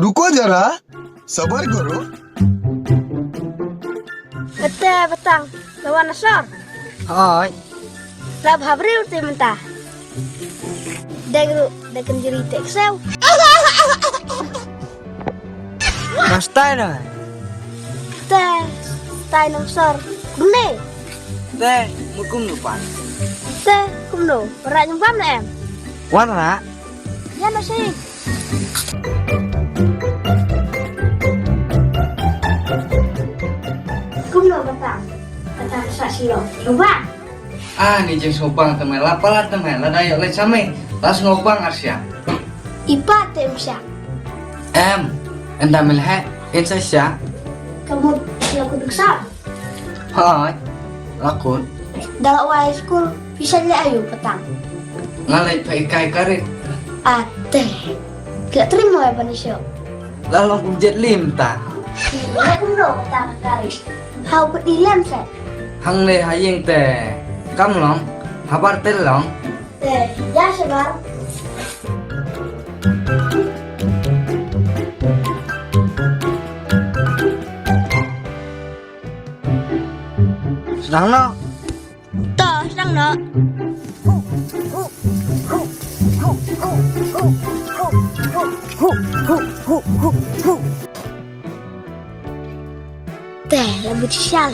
रुको जरा, sabar करो। Betang, lawan nasor. Hoy, Lab habri urti mentah. Degen jeri tek sew. nastai na. Tai nasor. Gune. Te, mukum lupa. Kumno, berak nyumbam na em. Warna, Ya nasi. Kumno betang sasilo. Coba. ni jeng sobang temen lapala temen ladayo le same. Las ngobang asya. Ipa tem syak. Enda melhe, insasya. Kamu laku duksa. Hoy, lakon. Dalam wai school bisa lihat ayu petang. Ngalay pa ikay karit. Ate. Gak terima ya panisyo. Lalong kumjet limta. Iya kumno petang kari. Hau pedilam set. Hang le hayeng te. Kam long, habar tel long. Ya sebar. Sedang lo. Toh, sedang nak. Teh, lebih sial.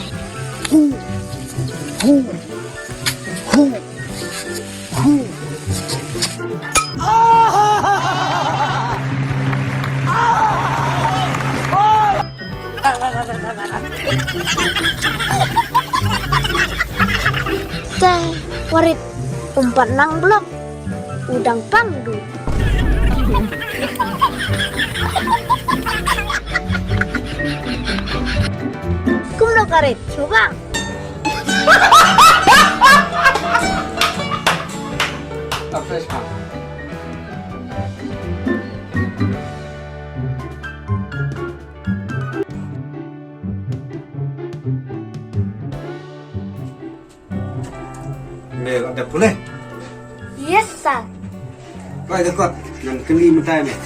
Teh, warit umpat nang blok. Udang pangdu. Kumno karet, coba. Tapos ha. मेरा डे पुले, Yes, sir. काय देखो, नन कली मिठाई में।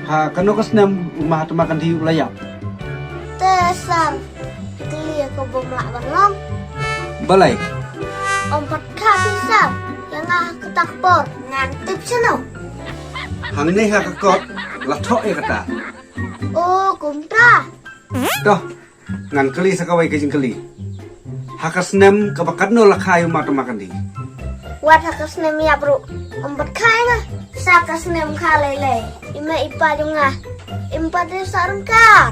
हाँ, कनो कसने महात्मा गांधी उलाया। Teh, sir. Kelia kau bomak bangong. Balai, Ompat kaki, sir. Yang ketakpor. Ngantip seno. hang ne ha kakot, lathok e kata. Oh, kumta. Doh, ngan kali sakawai kejing kali. Hakasnem kabakat no lakhayu Mahatma Gandhi. Wat hakas nem ya bro. Ompat kai na. Sakas nem kalele. Ima ipa junga. Impa de sarungkat.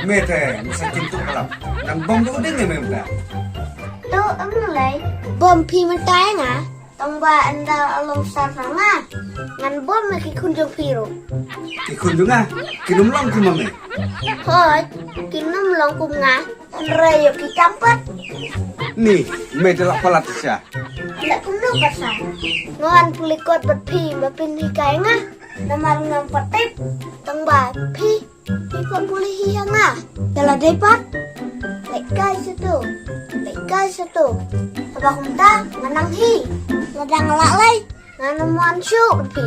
Mete, masa cintu kalam. Ngan bom tu ding ne memda. Do mulai. Bom pi mentai nga. Tong ba anda along saranga. Ngan bom maki kunjung piro. Ikun juga, kinum long kumame. Hoi, kinum long kum nga. Rayo ki kampat. Nih, mete lak palat sya. Lek kum no pasal. Ngan pulikot bat pi mapin hikai nga. Namar ngam patip. Tong ba pi. Pi kot pulih hiya nga. Dala depat. Lek kai situ. Lek kai situ. Apa kumta nganang hi. Ngadang ngelak lay. Nganamuan syuk pi.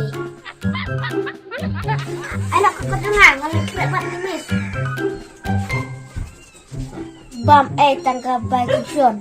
Anak kekedengan ngalik lebat nimis. Bam tangga baik kusion.